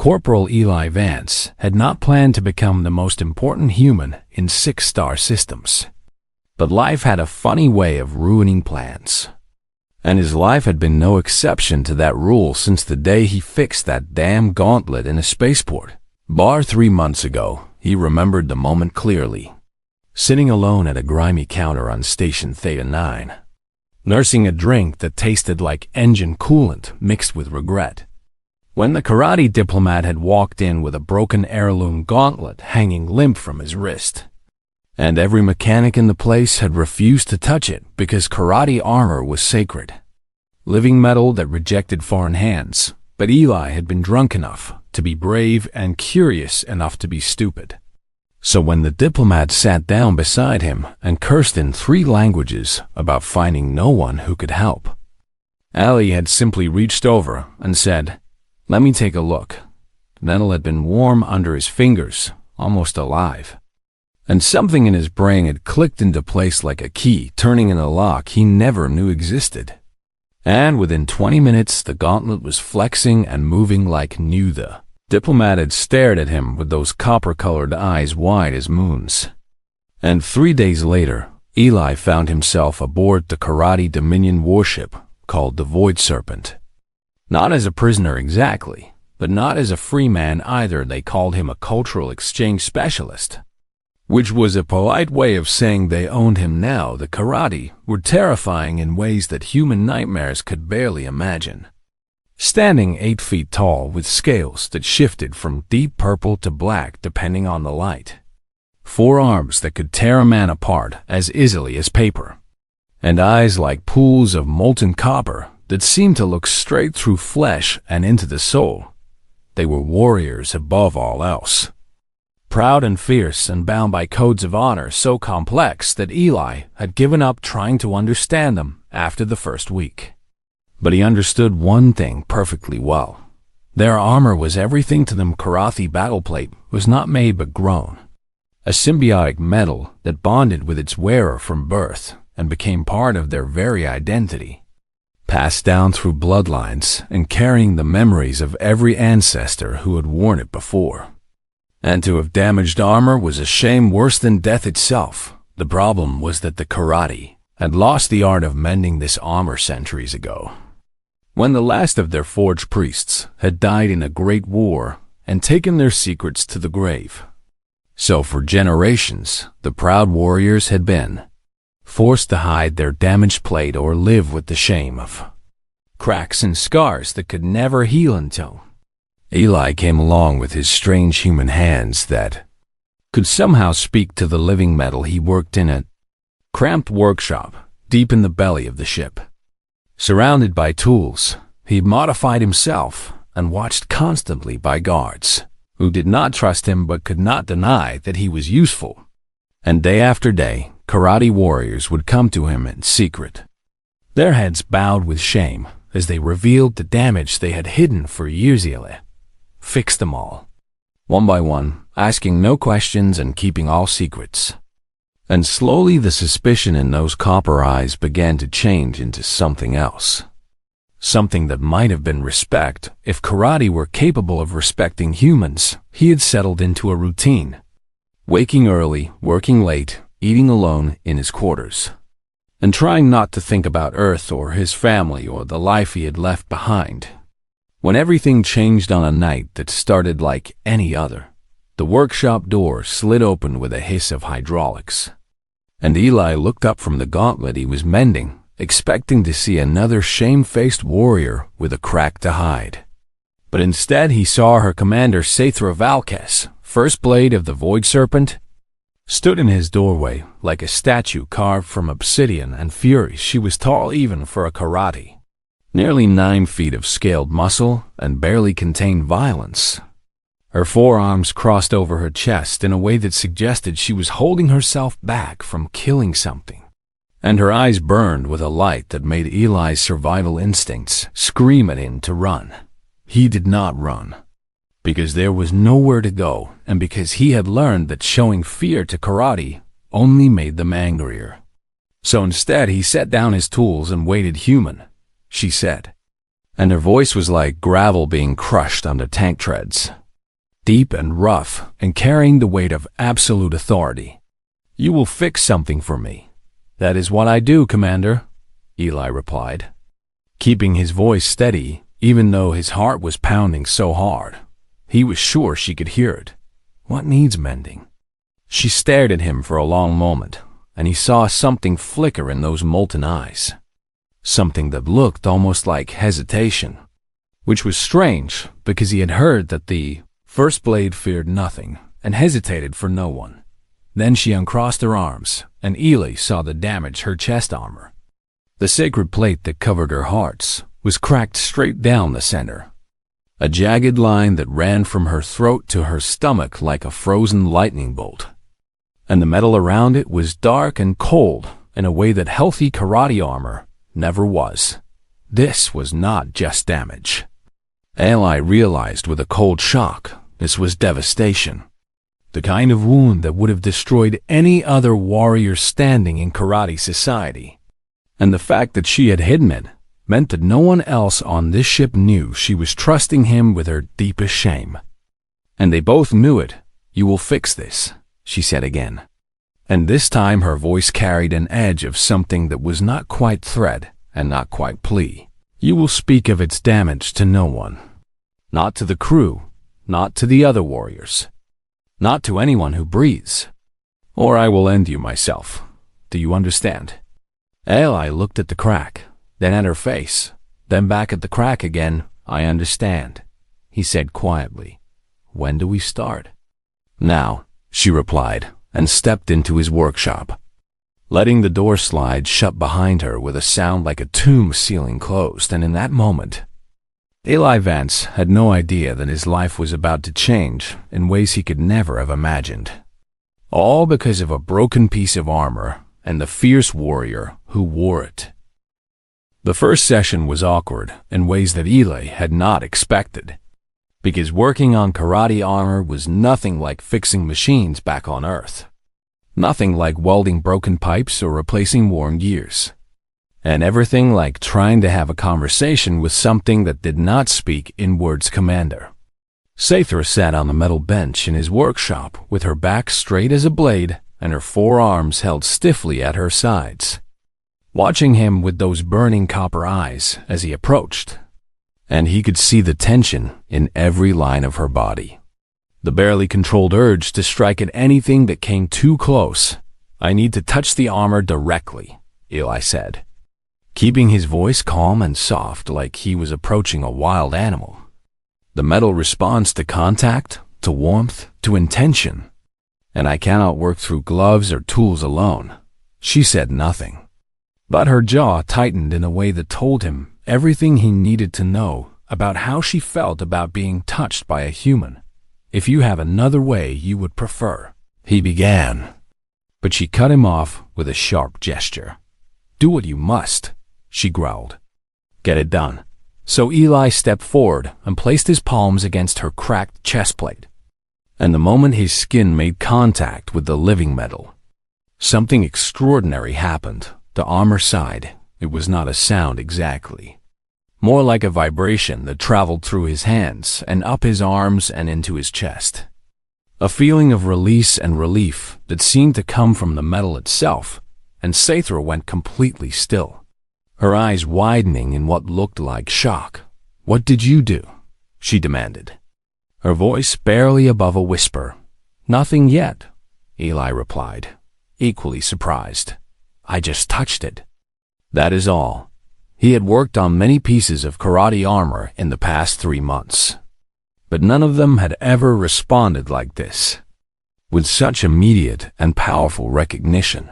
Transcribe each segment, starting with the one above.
Corporal Eli Vance had not planned to become the most important human in 6-star systems. But life had a funny way of ruining plans. And his life had been no exception to that rule since the day he fixed that damn gauntlet in a spaceport. Bar 3 months ago, he remembered the moment clearly. Sitting alone at a grimy counter on Station Theta 9, nursing a drink that tasted like engine coolant mixed with regret, when the karate diplomat had walked in with a broken heirloom gauntlet hanging limp from his wrist. And every mechanic in the place had refused to touch it because karate armor was sacred. Living metal that rejected foreign hands, but Eli had been drunk enough to be brave and curious enough to be stupid. So when the diplomat sat down beside him and cursed in 3 languages about finding no one who could help, Ali had simply reached over and said, "Let me take a look." The metal had been warm under his fingers, almost alive. And something in his brain had clicked into place like a key, turning in a lock he never knew existed. And within 20 minutes, the gauntlet was flexing and moving like new. The diplomat had stared at him with those copper-colored eyes wide as moons. And 3 days later, Eli found himself aboard the Karate Dominion warship called the Void Serpent. Not as a prisoner exactly, but not as a free man either. They called him a cultural exchange specialist, which was a polite way of saying they owned him now. The karate were terrifying in ways that human nightmares could barely imagine. Standing 8 feet tall with scales that shifted from deep purple to black depending on the light. 4 arms that could tear a man apart as easily as paper. And eyes like pools of molten copper that seemed to look straight through flesh and into the soul. They were warriors above all else. Proud and fierce and bound by codes of honor so complex that Eli had given up trying to understand them after the first week. But he understood one thing perfectly well. Their armor was everything to them. Karate battleplate was not made but grown. A symbiotic metal that bonded with its wearer from birth and became part of their very identity. Passed down through bloodlines and carrying the memories of every ancestor who had worn it before. And to have damaged armor was a shame worse than death itself. The problem was that the karate had lost the art of mending this armor centuries ago, when the last of their forged priests had died in a great war and taken their secrets to the grave. So for generations, the proud warriors had been forced to hide their damaged plate or live with the shame of cracks and scars that could never heal until Eli came along with his strange human hands that could somehow speak to the living metal. He worked in a cramped workshop deep in the belly of the ship. Surrounded by tools, he modified himself and watched constantly by guards who did not trust him but could not deny that he was useful. And day after day, karate warriors would come to him in secret, their heads bowed with shame as they revealed the damage they had hidden for years. Eli fixed them all, one by one, asking no questions and keeping all secrets. And slowly the suspicion in those copper eyes began to change into something else. Something that might have been respect if karate were capable of respecting humans. He had settled into a routine, waking early, working late, eating alone in his quarters, and trying not to think about Earth or his family or the life he had left behind. When everything changed on a night that started like any other, the workshop door slid open with a hiss of hydraulics, and Eli looked up from the gauntlet he was mending, expecting to see another shame-faced warrior with a crack to hide. But instead he saw her commander Sathra Valkes, first blade of the Void Serpent, stood in his doorway like a statue carved from obsidian and fury. She was tall even for a karate, nearly 9 feet of scaled muscle and barely contained violence. Her forearms crossed over her chest in a way that suggested she was holding herself back from killing something, and her eyes burned with a light that made Eli's survival instincts scream at him to run. He did not run, because there was nowhere to go, and because he had learned that showing fear to karate only made them angrier. So instead he set down his tools and waited. "Human," she said. and her voice was like gravel being crushed under tank treads, deep and rough and carrying the weight of absolute authority. "You will fix something for me." "That is what I do, Commander," Eli replied, keeping his voice steady even though his heart was pounding so hard. He was sure she could hear it. "What needs mending?" She stared at him for a long moment, and he saw something flicker in those molten eyes. Something that looked almost like hesitation, which was strange because he had heard that the First Blade feared nothing and hesitated for no one. Then she uncrossed her arms, and Ely saw the damage her chest armor. The sacred plate that covered her hearts was cracked straight down the center, a jagged line that ran from her throat to her stomach like a frozen lightning bolt. And the metal around it was dark and cold in a way that healthy karate armor never was. This was not just damage. Eli realized with a cold shock this was devastation. The kind of wound that would have destroyed any other warrior standing in karate society. And the fact that she had hidden it meant that no one else on this ship knew she was trusting him with her deepest shame. And they both knew it. "You will fix this," she said again. And this time her voice carried an edge of something that was not quite threat and not quite plea. "You will speak of its damage to no one. Not to the crew, not to the other warriors. Not to anyone who breathes. Or I will end you myself. Do you understand?" Eli looked at the crack, then at her face, then back at the crack again. "I understand," he said quietly. "When do we start?" "Now," she replied, and stepped into his workshop, letting the door slide shut behind her with a sound like a tomb ceiling closed. And in that moment, Eli Vance had no idea that his life was about to change in ways he could never have imagined. All because of a broken piece of armor and the fierce warrior who wore it. The first session was awkward in ways that Eli had not expected, because working on karate armor was nothing like fixing machines back on Earth. Nothing like welding broken pipes or replacing worn gears. And everything like trying to have a conversation with something that did not speak in words. Commander. Sathra sat on the metal bench in his workshop with her back straight as a blade and her forearms held stiffly at her sides, watching him with those burning copper eyes as he approached. And he could see the tension in every line of her body. The barely controlled urge to strike at anything that came too close. "I need to touch the armor directly," Eli said, keeping his voice calm and soft like he was approaching a wild animal. "The metal responds to contact, to warmth, to intention. And I cannot work through gloves or tools alone." She said nothing, but her jaw tightened in a way that told him everything he needed to know about how she felt about being touched by a human. "If you have another way you would prefer," he began. But she cut him off with a sharp gesture. "Do what you must," she growled. "Get it done." So Eli stepped forward and placed his palms against her cracked chest plate. And the moment his skin made contact with the living metal, something extraordinary happened. The armor sighed. It was not a sound exactly, more like a vibration that traveled through his hands and up his arms and into his chest. A feeling of release and relief that seemed to come from the metal itself, and Sathra went completely still, her eyes widening in what looked like shock. "What did you do?" she demanded, her voice barely above a whisper. "Nothing yet," Eli replied, equally surprised. "I just touched it." That is all. He had worked on many pieces of karate armor in the past 3 months, but none of them had ever responded like this, with such immediate and powerful recognition.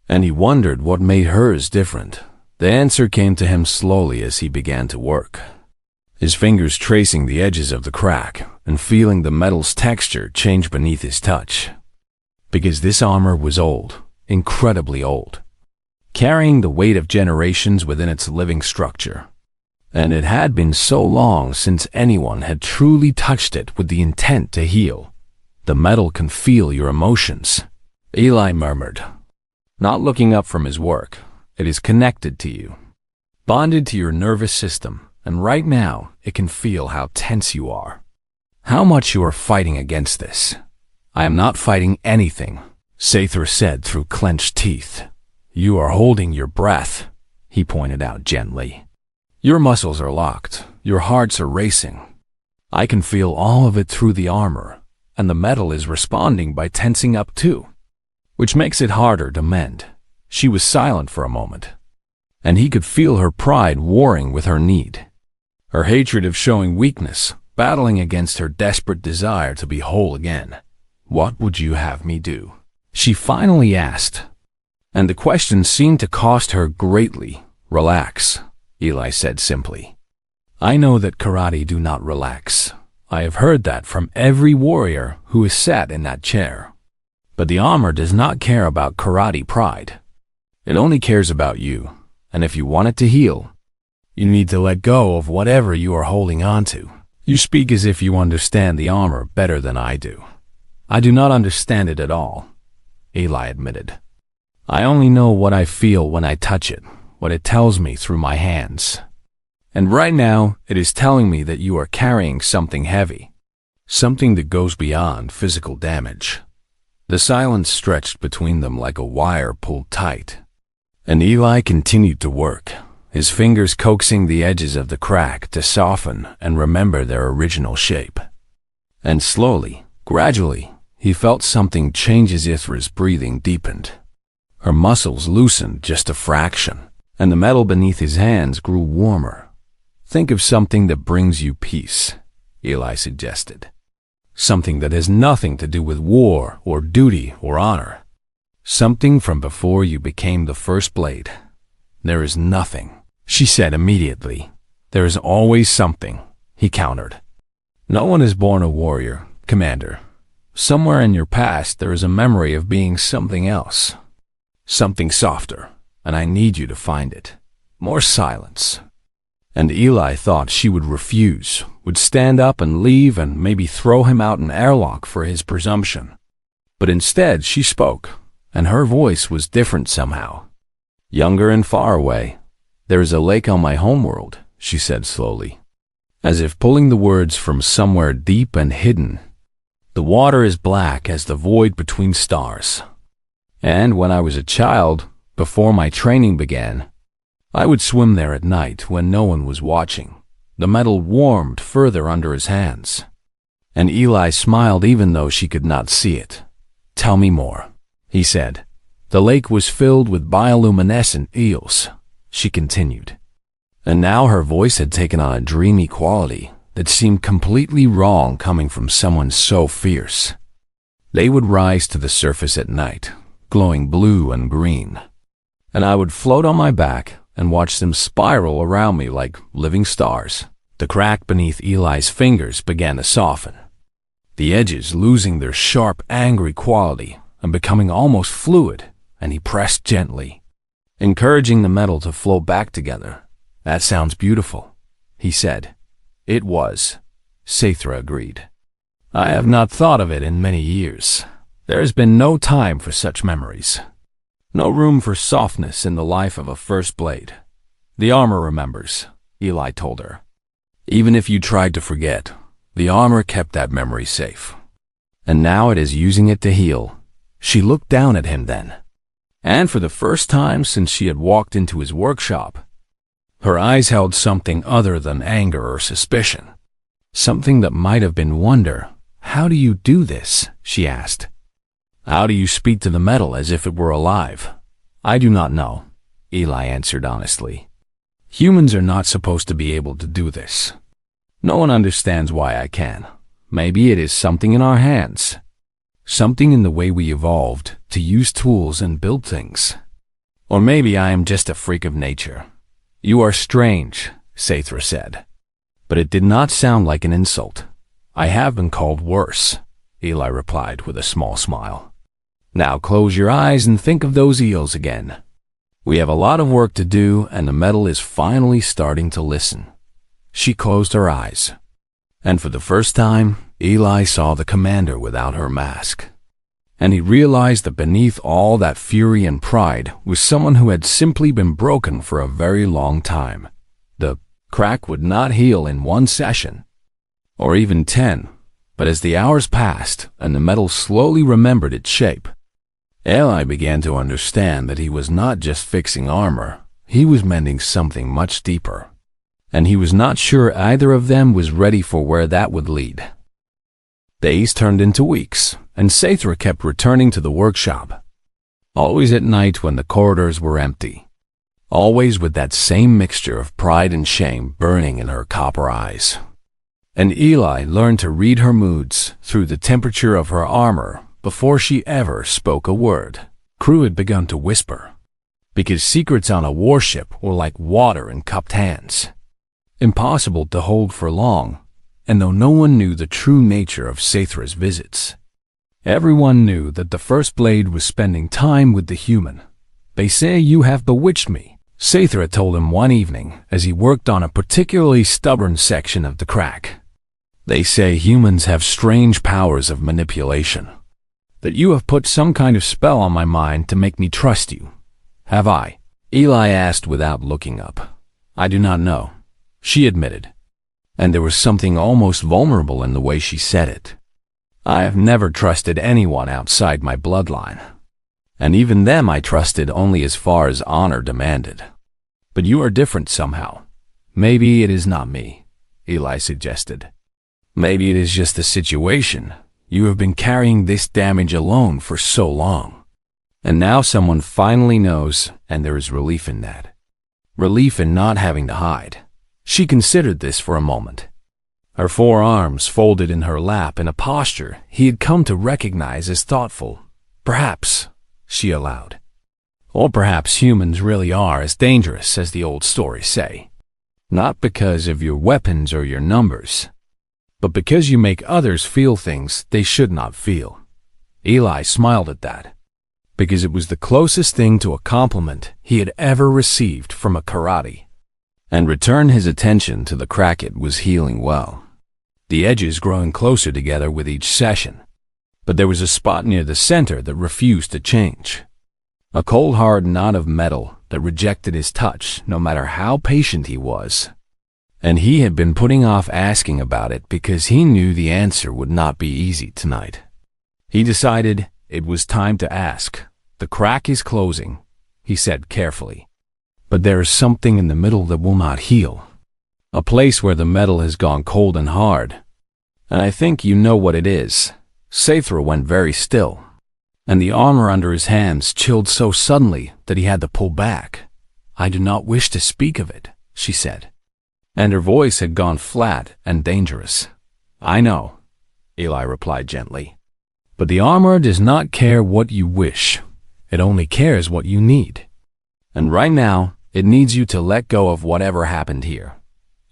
And he wondered what made hers different. The answer came to him slowly as he began to work, his fingers tracing the edges of the crack and feeling the metal's texture change beneath his touch. Because this armor was old, incredibly old, carrying the weight of generations within its living structure. And it had been so long since anyone had truly touched it with the intent to heal. "The metal can feel your emotions," Eli murmured, not looking up from his work. "It is connected to you, bonded to your nervous system, and right now it can feel how tense you are. How much you are fighting against this. I am not fighting anything, Sathra said through clenched teeth. You are holding your breath, he pointed out gently. Your muscles are locked, your hearts are racing. I can feel all of it through the armor, and the metal is responding by tensing up too, which makes it harder to mend. She was silent for a moment, and he could feel her pride warring with her need, her hatred of showing weakness, battling against her desperate desire to be whole again. What would you have me do? She finally asked, and the question seemed to cost her greatly. Relax, Eli said simply. I know that karate do not relax. I have heard that from every warrior who is sat in that chair. But the armor does not care about karate pride. It only cares about you, and if you want it to heal, you need to let go of whatever you are holding on to. You speak as if you understand the armor better than I do. I do not understand it at all, Eli admitted. I only know what I feel when I touch it, what it tells me through my hands. And right now, it is telling me that you are carrying something heavy, something that goes beyond physical damage. The silence stretched between them like a wire pulled tight, and Eli continued to work, his fingers coaxing the edges of the crack to soften and remember their original shape. And slowly, gradually, he felt something change as Ithra's breathing deepened. Her muscles loosened just a fraction, and the metal beneath his hands grew warmer. Think of something that brings you peace, Eli suggested. Something that has nothing to do with war or duty or honor. Something from before you became the first blade. There is nothing, she said immediately. There is always something, he countered. No one is born a warrior, Commander. Somewhere in your past there is a memory of being something else. Something softer, and I need you to find it. More silence. And Eli thought she would refuse, would stand up and leave and maybe throw him out an airlock for his presumption. But instead she spoke, and her voice was different somehow. Younger and far away, there is a lake on my homeworld, she said slowly, as if pulling the words from somewhere deep and hidden. The water is black as the void between stars. And when I was a child, before my training began, I would swim there at night when no one was watching. The metal warmed further under his hands. And Eli smiled even though she could not see it. Tell me more, he said. The lake was filled with bioluminescent eels, she continued. And now her voice had taken on a dreamy quality that seemed completely wrong coming from someone so fierce. They would rise to the surface at night, glowing blue and green, and I would float on my back and watch them spiral around me like living stars. The crack beneath Eli's fingers began to soften, the edges losing their sharp, angry quality and becoming almost fluid, and he pressed gently, encouraging the metal to flow back together. That sounds beautiful, he said. It was, Sathra agreed. I have not thought of it in many years. There has been no time for such memories. No room for softness in the life of a first blade. The armor remembers, Eli told her. Even if you tried to forget, the armor kept that memory safe. And now it is using it to heal. She looked down at him then. And for the first time since she had walked into his workshop, her eyes held something other than anger or suspicion. Something that might have been wonder. How do you do this? She asked. How do you speak to the metal as if it were alive? I do not know, Eli answered honestly. Humans are not supposed to be able to do this. No one understands why I can. Maybe it is something in our hands. Something in the way we evolved to use tools and build things. Or maybe I am just a freak of nature. You are strange, Sathra said. But it did not sound like an insult. I have been called worse, Eli replied with a small smile. Now close your eyes and think of those eels again. We have a lot of work to do, and the metal is finally starting to listen. She closed her eyes. And for the first time, Eli saw the commander without her mask. And he realized that beneath all that fury and pride was someone who had simply been broken for a very long time. The crack would not heal in one session, or even 10, but as the hours passed and the metal slowly remembered its shape, Eli began to understand that he was not just fixing armor, he was mending something much deeper, and he was not sure either of them was ready for where that would lead. Days turned into weeks, and Saithra kept returning to the workshop, always at night when the corridors were empty, always with that same mixture of pride and shame burning in her copper eyes. And Eli learned to read her moods through the temperature of her armor before she ever spoke a word. Crew had begun to whisper, because secrets on a warship were like water in cupped hands, impossible to hold for long, and though no one knew the true nature of Saithra's visits, everyone knew that the First Blade was spending time with the human. "They say you have bewitched me," Saithra told him one evening as he worked on a particularly stubborn section of the crack. "They say humans have strange powers of manipulation, that you have put some kind of spell on my mind to make me trust you. Have I?" Eli asked without looking up. "I do not know," she admitted, and there was something almost vulnerable in the way she said it. "I have never trusted anyone outside my bloodline, and even them I trusted only as far as honor demanded. But you are different somehow. Maybe it is not me," Eli suggested. "Maybe it is just the situation. You have been carrying this damage alone for so long. And now someone finally knows, and there is relief in that. Relief in not having to hide." She considered this for a moment, her forearms folded in her lap in a posture he had come to recognize as thoughtful. "Perhaps," she allowed. "Or perhaps humans really are as dangerous as the old stories say. Not because of your weapons or your numbers, but because you make others feel things they should not feel." Eli smiled at that, because it was the closest thing to a compliment he had ever received from a karate, and returned his attention to the crack. It was healing well, the edges growing closer together with each session, but there was a spot near the center that refused to change, a cold hard knot of metal that rejected his touch no matter how patient he was. And he had been putting off asking about it because he knew the answer would not be easy tonight. He decided it was time to ask. "The crack is closing," he said carefully, "but there is something in the middle that will not heal. A place where the metal has gone cold and hard. And I think you know what it is." Saithra went very still, and the armor under his hands chilled so suddenly that he had to pull back. "I do not wish to speak of it," she said, and her voice had gone flat and dangerous. "I know," Eli replied gently, "but the armor does not care what you wish. It only cares what you need. And right now, it needs you to let go of whatever happened here.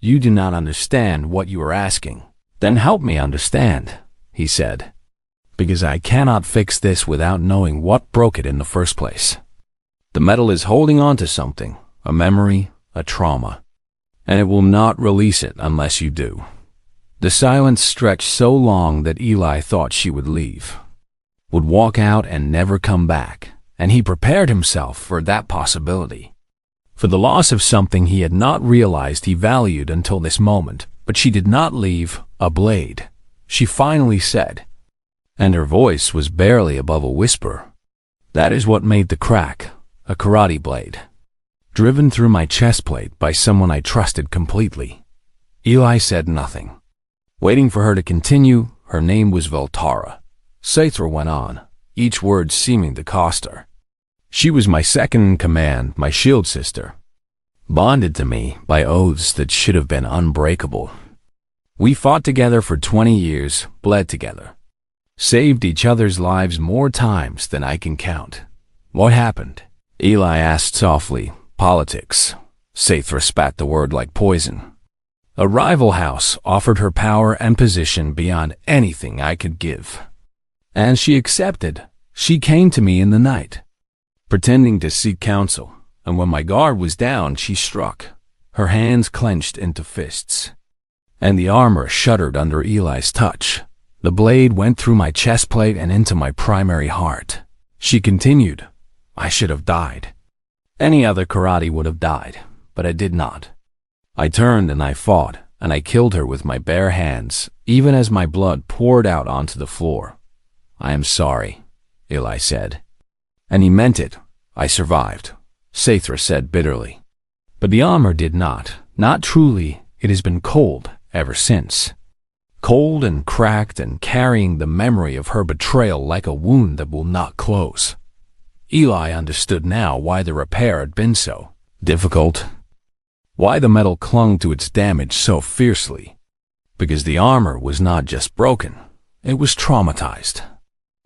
You do not understand what you are asking. Then help me understand," he said, "because I cannot fix this without knowing what broke it in the first place. The metal is holding on to something, a memory, a trauma, and it will not release it unless you do." The silence stretched so long that Eli thought she would leave, would walk out and never come back, and he prepared himself for that possibility, for the loss of something he had not realized he valued until this moment. But she did not leave. "A blade," she finally said, and her voice was barely above a whisper. "That is what made the crack, a karate blade, driven through my chest plate by someone I trusted completely." Eli said nothing, waiting for her to continue. "Her name was Voltara," Saithra went on, each word seeming to cost her. "She was my second in command, my shield sister, bonded to me by oaths that should have been unbreakable. We fought together for 20 years, bled together, saved each other's lives more times than I can count." "What happened?" Eli asked softly. "Politics." Saithra spat the word like poison. "A rival house offered her power and position beyond anything I could give. And she accepted. She came to me in the night, pretending to seek counsel, and when my guard was down, she struck, her hands clenched into fists. And the armor shuddered under Eli's touch. The blade went through my chest plate and into my primary heart." She continued, "I should have died. Any other karate would have died, but I did not. I turned and I fought, and I killed her with my bare hands, even as my blood poured out onto the floor. I am sorry, Eli said. And he meant it. I survived, Saithra said bitterly. But the armor did not truly. It has been cold ever since. Cold and cracked and carrying the memory of her betrayal like a wound that will not close. Eli understood now why the repair had been so difficult. Why the metal clung to its damage so fiercely. Because the armor was not just broken, it was traumatized.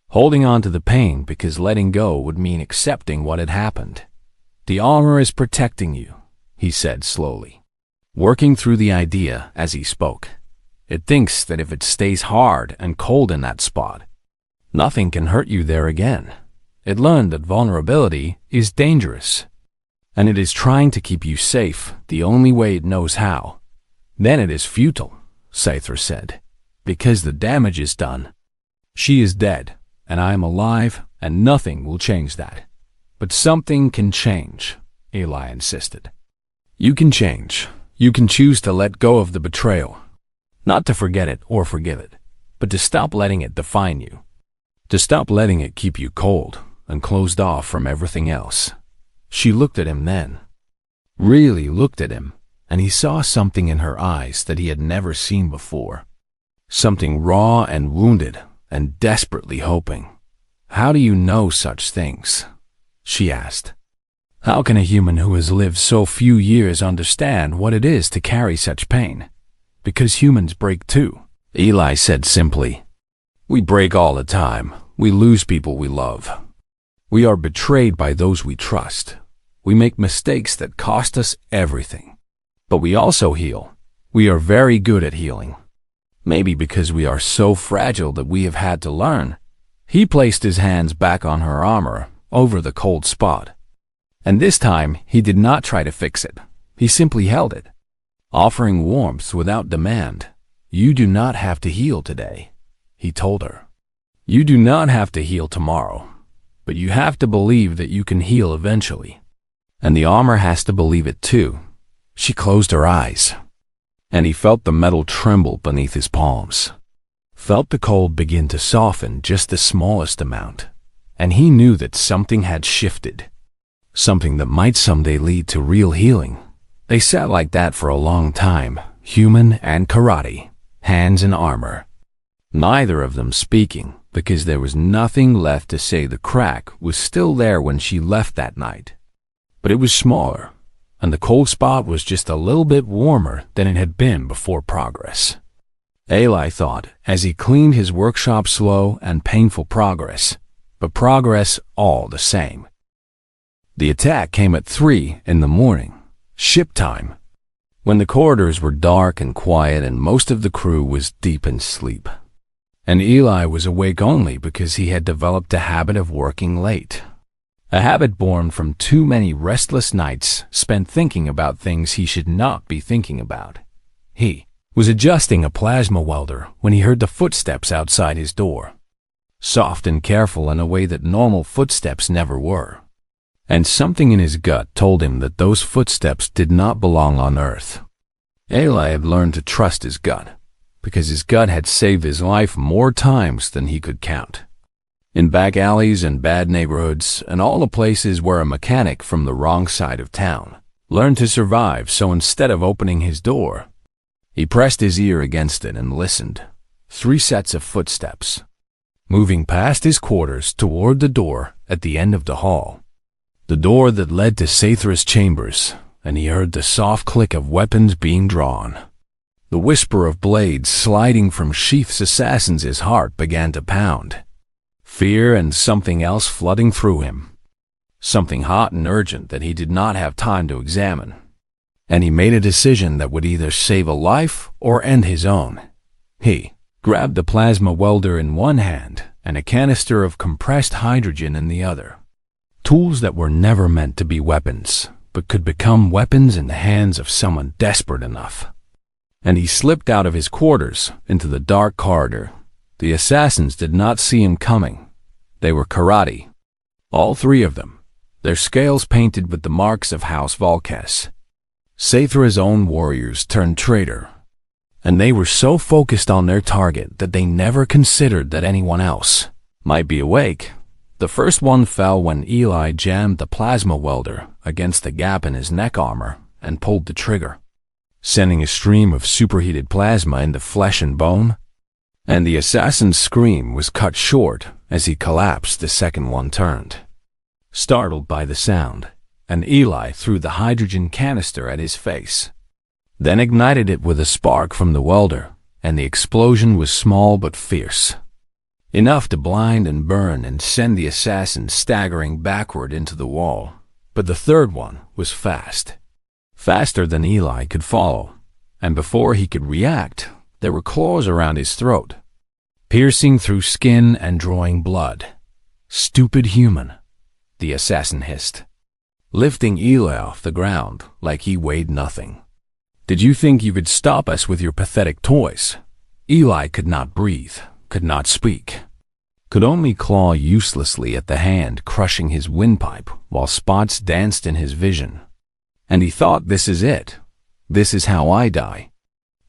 Holding on to the pain because letting go would mean accepting what had happened. The armor is protecting you, he said slowly, working through the idea as he spoke. It thinks that if it stays hard and cold in that spot, nothing can hurt you there again. It learned that vulnerability is dangerous, and it is trying to keep you safe the only way it knows how. Then it is futile, Saithra said, because the damage is done. She is dead, and I am alive, and nothing will change that. But something can change, Eli insisted. You can change. You can choose to let go of the betrayal. Not to forget it or forgive it, but to stop letting it define you. To stop letting it keep you cold and closed off from everything else. She looked at him then. Really looked at him, and he saw something in her eyes that he had never seen before. Something raw and wounded and desperately hoping. How do you know such things? She asked. How can a human who has lived so few years understand what it is to carry such pain? Because humans break too, Eli said simply. We break all the time. We lose people we love. We are betrayed by those we trust. We make mistakes that cost us everything. But we also heal. We are very good at healing. Maybe because we are so fragile that we have had to learn. He placed his hands back on her armor, over the cold spot. And this time, he did not try to fix it. He simply held it, offering warmth without demand. You do not have to heal today, he told her. You do not have to heal tomorrow, but you have to believe that you can heal eventually. And the armor has to believe it too. She closed her eyes, and he felt the metal tremble beneath his palms. Felt the cold begin to soften just the smallest amount, and he knew that something had shifted. Something that might someday lead to real healing. They sat like that for a long time, human and karate, hands in armor. Neither of them speaking, because there was nothing left to say. The crack was still there when she left that night. But it was smaller, and the cold spot was just a little bit warmer than it had been before progress. Eli thought, as he cleaned his workshop, slow and painful progress, but progress all the same. The attack came at 3 in the morning, ship time, when the corridors were dark and quiet and most of the crew was deep in sleep. And Eli was awake only because he had developed a habit of working late. A habit born from too many restless nights spent thinking about things he should not be thinking about. He was adjusting a plasma welder when he heard the footsteps outside his door. Soft and careful in a way that normal footsteps never were. And something in his gut told him that those footsteps did not belong on Earth. Eli had learned to trust his gut, because his gut had saved his life more times than he could count. In back alleys and bad neighborhoods, and all the places where a mechanic from the wrong side of town learned to survive. So instead of opening his door, he pressed his ear against it and listened. 3 sets of footsteps, moving past his quarters toward the door at the end of the hall. The door that led to Saithra's chambers, and he heard the soft click of weapons being drawn. The whisper of blades sliding from sheaths. Assassins. His heart began to pound. Fear and something else flooding through him. Something hot and urgent that he did not have time to examine. And he made a decision that would either save a life or end his own. He grabbed the plasma welder in one hand and a canister of compressed hydrogen in the other. Tools that were never meant to be weapons, but could become weapons in the hands of someone desperate enough. And he slipped out of his quarters into the dark corridor. The assassins did not see him coming. They were karate. All 3 of them, their scales painted with the marks of House Volkes. Sathra's own warriors turned traitor, and they were so focused on their target that they never considered that anyone else might be awake. The first one fell when Eli jammed the plasma welder against the gap in his neck armor and pulled the trigger, sending a stream of superheated plasma into flesh and bone, and the assassin's scream was cut short as he collapsed. The second one turned, startled by the sound, and Eli threw the hydrogen canister at his face, then ignited it with a spark from the welder, and the explosion was small but fierce, enough to blind and burn and send the assassin staggering backward into the wall. But the third one was fast, faster than Eli could follow, and before he could react, there were claws around his throat, piercing through skin and drawing blood. "Stupid human," the assassin hissed, lifting Eli off the ground like he weighed nothing. "Did you think you could stop us with your pathetic toys?" Eli could not breathe, could not speak, could only claw uselessly at the hand crushing his windpipe while spots danced in his vision. And he thought, this is it. This is how I die.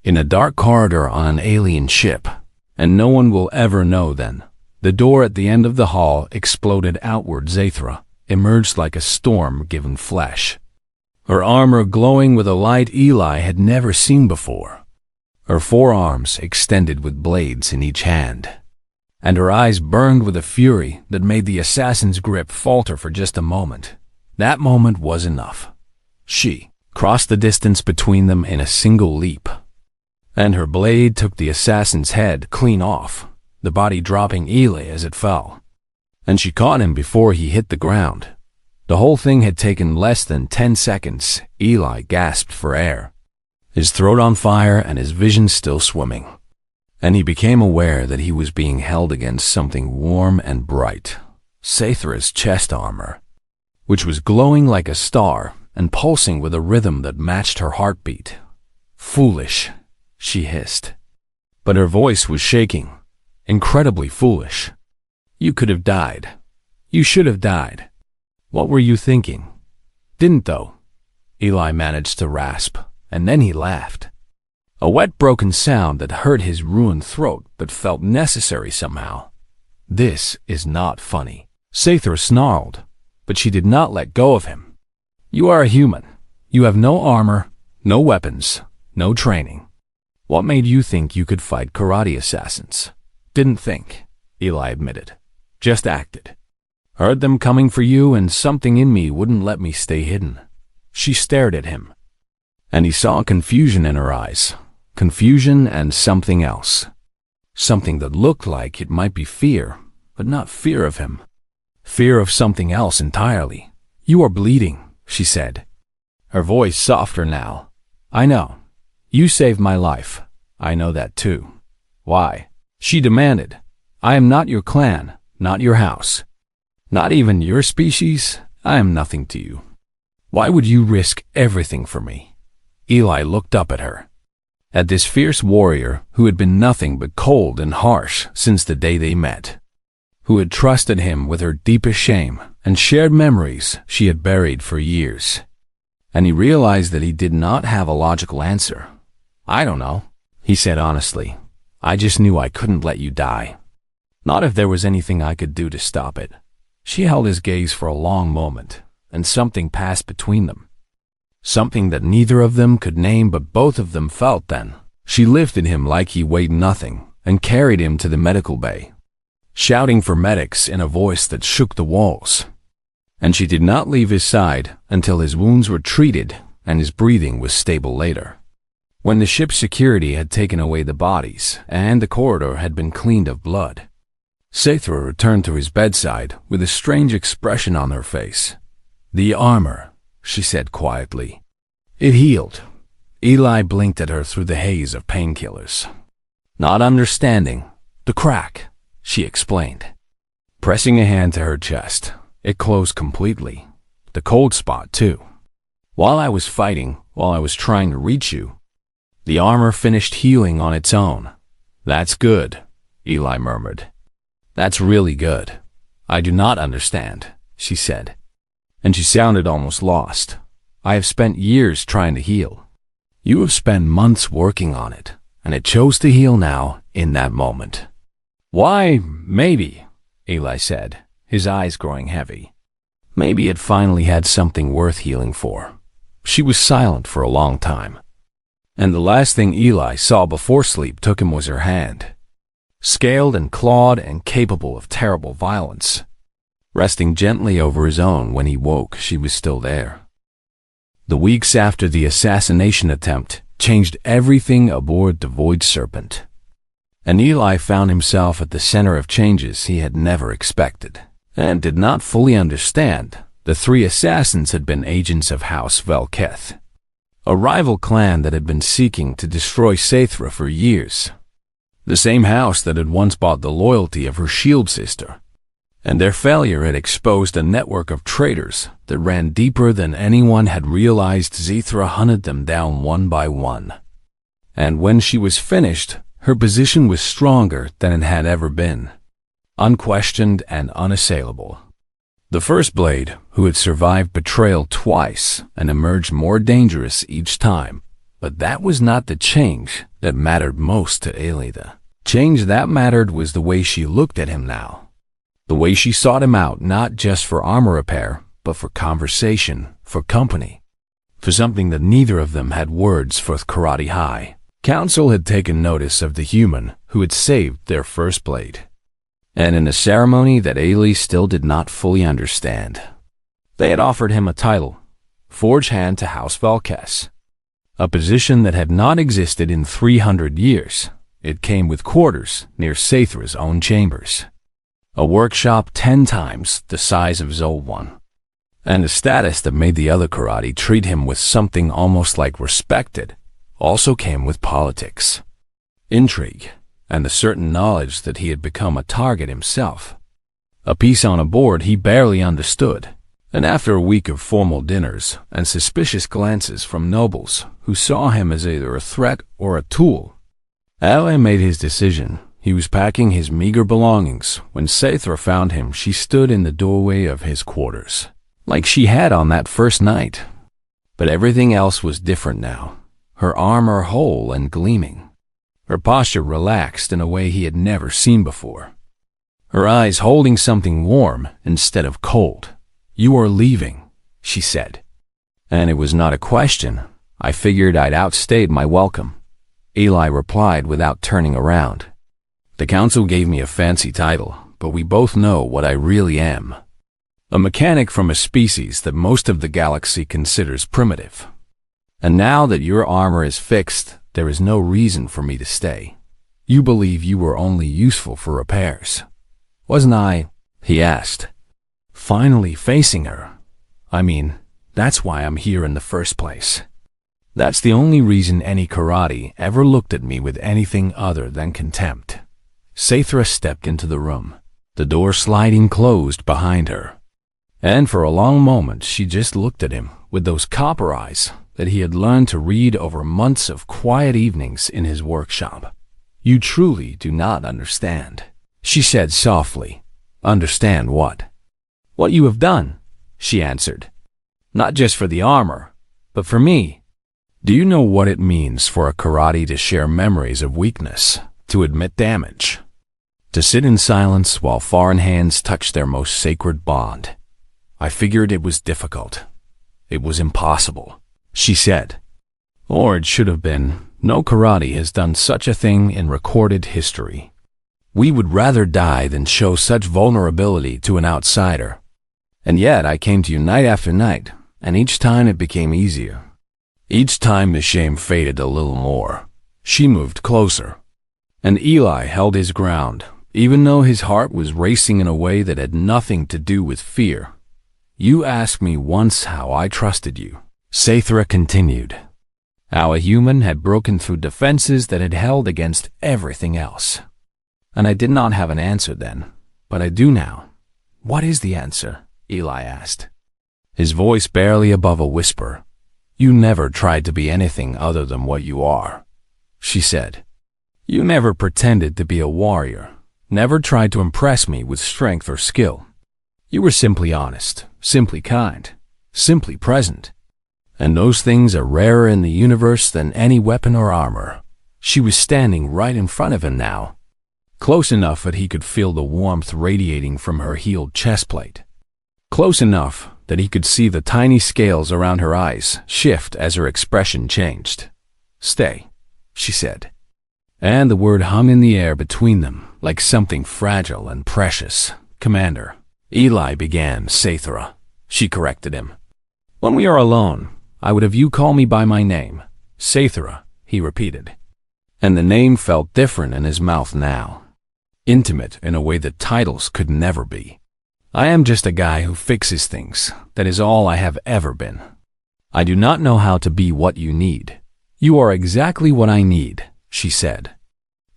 In a dark corridor on an alien ship. And no one will ever know then. The door at the end of the hall exploded outward. Zathra emerged like a storm-given flesh, her armor glowing with a light Eli had never seen before, her forearms extended with blades in each hand, and her eyes burned with a fury that made the assassin's grip falter for just a moment. That moment was enough. She crossed the distance between them in a single leap, and her blade took the assassin's head clean off, the body dropping Eli as it fell. And she caught him before he hit the ground. The whole thing had taken less than 10 seconds. Eli gasped for air, his throat on fire and his vision still swimming. And he became aware that he was being held against something warm and bright, Sathra's chest armor, which was glowing like a star and pulsing with a rhythm that matched her heartbeat. "Foolish," she hissed. But her voice was shaking. "Incredibly foolish. You could have died. You should have died. What were you thinking?" "Didn't though," Eli managed to rasp, and then he laughed. A wet, broken sound that hurt his ruined throat but felt necessary somehow. "This is not funny," Sathra snarled, but she did not let go of him. "You are a human. You have no armor, no weapons, no training. What made you think you could fight karate assassins?" "Didn't think," Eli admitted. "Just acted. Heard them coming for you and something in me wouldn't let me stay hidden." She stared at him, and he saw confusion in her eyes. Confusion and something else. Something that looked like it might be fear, but not fear of him. Fear of something else entirely. "You are bleeding," she said, her voice softer now. "I know. You saved my life. I know that too." "Why?" she demanded. "I am not your clan, not your house, not even your species. I am nothing to you. Why would you risk everything for me?" Eli looked up at her, at this fierce warrior who had been nothing but cold and harsh since the day they met, who had trusted him with her deepest shame and shared memories she had buried for years. And he realized that he did not have a logical answer. "I don't know," he said honestly. "I just knew I couldn't let you die. Not if there was anything I could do to stop it." She held his gaze for a long moment, and something passed between them. Something that neither of them could name, but both of them felt then. She lifted him like he weighed nothing and carried him to the medical bay, shouting for medics in a voice that shook the walls. And she did not leave his side until his wounds were treated and his breathing was stable later. When the ship's security had taken away the bodies and the corridor had been cleaned of blood, Sathra returned to his bedside with a strange expression on her face. "The armor," she said quietly. "It healed." Eli blinked at her through the haze of painkillers, not understanding. "The crack," she explained, pressing a hand to her chest. "It closed completely. The cold spot, too. While I was fighting, while I was trying to reach you, the armor finished healing on its own." "That's good," Eli murmured. "That's really good." "I do not understand," she said, and she sounded almost lost. I have spent years trying to heal. You have spent months working on it, and it chose to heal now, in that moment. Why, maybe, Eli said, his eyes growing heavy. Maybe it finally had something worth healing for. She was silent for a long time. And the last thing Eli saw before sleep took him was her hand. Scaled and clawed and capable of terrible violence. Resting gently over his own when he woke, she was still there. The weeks after the assassination attempt changed everything aboard the Void Serpent. And Eli found himself at the center of changes he had never expected, and did not fully understand. The three assassins had been agents of House Velketh, a rival clan that had been seeking to destroy Saithra for years. The same house that had once bought the loyalty of her shield sister. And their failure had exposed a network of traitors that ran deeper than anyone had realized. Saithra hunted them down one by one. And when she was finished, her position was stronger than it had ever been. Unquestioned and unassailable. The First Blade, who had survived betrayal twice and emerged more dangerous each time. But that was not the change that mattered most to Elida. Change that mattered was the way she looked at him now. The way she sought him out, not just for armor repair, but for conversation, for company, for something that neither of them had words for. Karate High Council had taken notice of the human who had saved their First Blade, and in a ceremony that Ailey still did not fully understand, they had offered him a title, Forge Hand to House Velketh, a position that had not existed in 300 years. It came with quarters near Saithra's own chambers. A workshop 10 times the size of Zol1, and a status that made the other karate treat him with something almost like respected, also came with politics, intrigue, and the certain knowledge that he had become a target himself. A piece on a board he barely understood, and after a week of formal dinners and suspicious glances from nobles who saw him as either a threat or a tool, Ale made his decision. He was packing his meager belongings when Saithra found him. She stood in the doorway of his quarters, like she had on that first night. But everything else was different now. Her armor whole and gleaming. Her posture relaxed in a way he had never seen before. Her eyes holding something warm instead of cold. "You are leaving," she said. And it was not a question. I figured I'd outstayed my welcome. Eli replied without turning around. The council gave me a fancy title, but we both know what I really am. A mechanic from a species that most of the galaxy considers primitive. And now that your armor is fixed, there is no reason for me to stay. You believe you were only useful for repairs. Wasn't I? He asked, finally facing her. I mean, that's why I'm here in the first place. That's the only reason any karate ever looked at me with anything other than contempt. Saithra stepped into the room, the door sliding closed behind her. And for a long moment she just looked at him with those copper eyes that he had learned to read over months of quiet evenings in his workshop. "You truly do not understand," she said softly. "Understand what?" "What you have done," she answered. "Not just for the armor, but for me. Do you know what it means for a karate to share memories of weakness, to admit damage? To sit in silence while foreign hands touch their most sacred bond? I figured it was difficult. It was impossible," she said. Or it should have been. No karate has done such a thing in recorded history. We would rather die than show such vulnerability to an outsider. And yet I came to you night after night, and each time it became easier. Each time the shame faded a little more. She moved closer. And Eli held his ground, even though his heart was racing in a way that had nothing to do with fear. "You asked me once how I trusted you," Saithra continued. How a human had broken through defenses that had held against everything else. And I did not have an answer then, but I do now. "What is the answer?" Eli asked, his voice barely above a whisper. "You never tried to be anything other than what you are," she said. "You never pretended to be a warrior, never tried to impress me with strength or skill. You were simply honest, simply kind, simply present. And those things are rarer in the universe than any weapon or armor. She was standing right in front of him now, close enough that he could feel the warmth radiating from her healed chest plate. Close enough that he could see the tiny scales around her eyes shift as her expression changed. "Stay," she said. And the word hung in the air between them like something fragile and precious. "Commander," Eli began. "Sathra," she corrected him. "When we are alone, I would have you call me by my name." "Sathra," he repeated. And the name felt different in his mouth now. Intimate in a way that titles could never be. "I am just a guy who fixes things. That is all I have ever been. I do not know how to be what you need. You are exactly what I need," she said.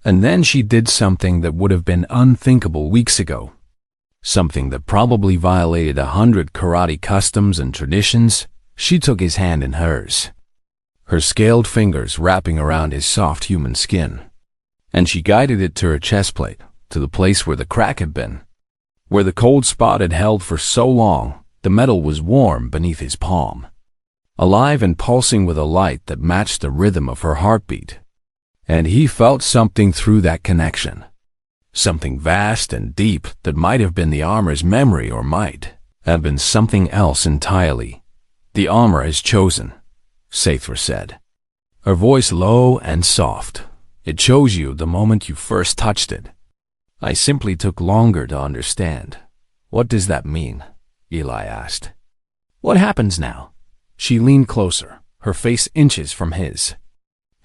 And then she did something that would have been unthinkable weeks ago. Something that probably violated 100 karate customs and traditions. She took his hand in hers, her scaled fingers wrapping around his soft human skin. And she guided it to her chest plate, to the place where the crack had been. Where the cold spot had held for so long, the metal was warm beneath his palm, alive and pulsing with a light that matched the rhythm of her heartbeat. And he felt something through that connection. Something vast and deep that might have been the armor's memory or might have been something else entirely. "The armor has chosen," Sathra said, her voice low and soft. "It chose you the moment you first touched it. I simply took longer to understand." "What does that mean?" Eli asked. "What happens now?" She leaned closer, her face inches from his,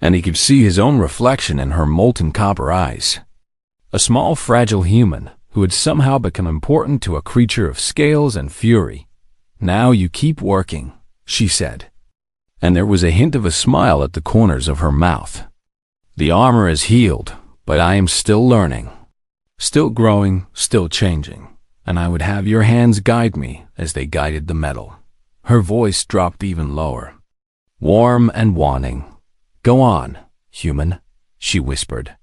and he could see his own reflection in her molten copper eyes. A small, fragile human who had somehow become important to a creature of scales and fury. "Now you keep working," she said, and there was a hint of a smile at the corners of her mouth. "The armor is healed, but I am still learning, still growing, still changing, and I would have your hands guide me as they guided the metal." Her voice dropped even lower, warm and wanting. "Go on, human," she whispered.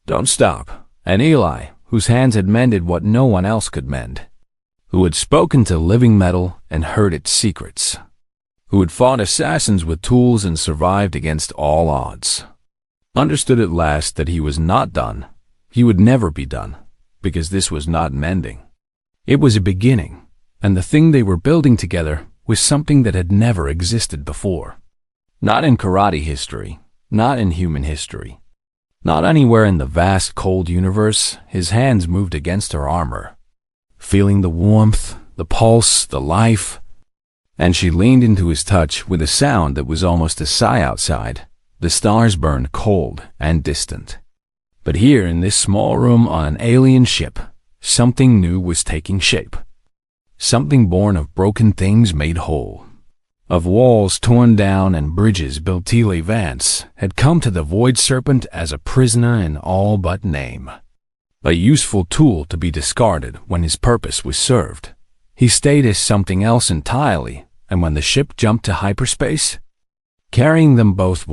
"Don't stop." And Eli, whose hands had mended what no one else could mend, who had spoken to living metal and heard its secrets, who had fought assassins with tools and survived against all odds, understood at last that he was not done. He would never be done, because this was not mending. It was a beginning, and the thing they were building together was something that had never existed before. Not in karate history, not in human history, not anywhere in the vast cold universe. His hands moved against her armor, feeling the warmth, the pulse, the life, and she leaned into his touch with a sound that was almost a sigh outside. The stars burned cold and distant. But here in this small room on an alien ship, something new was taking shape. Something born of broken things made whole. Of walls torn down and bridges built. Tile Vance had come to the Void Serpent as a prisoner in all but name. A useful tool to be discarded when his purpose was served. He stayed as something else entirely, and when the ship jumped to hyperspace, carrying them both were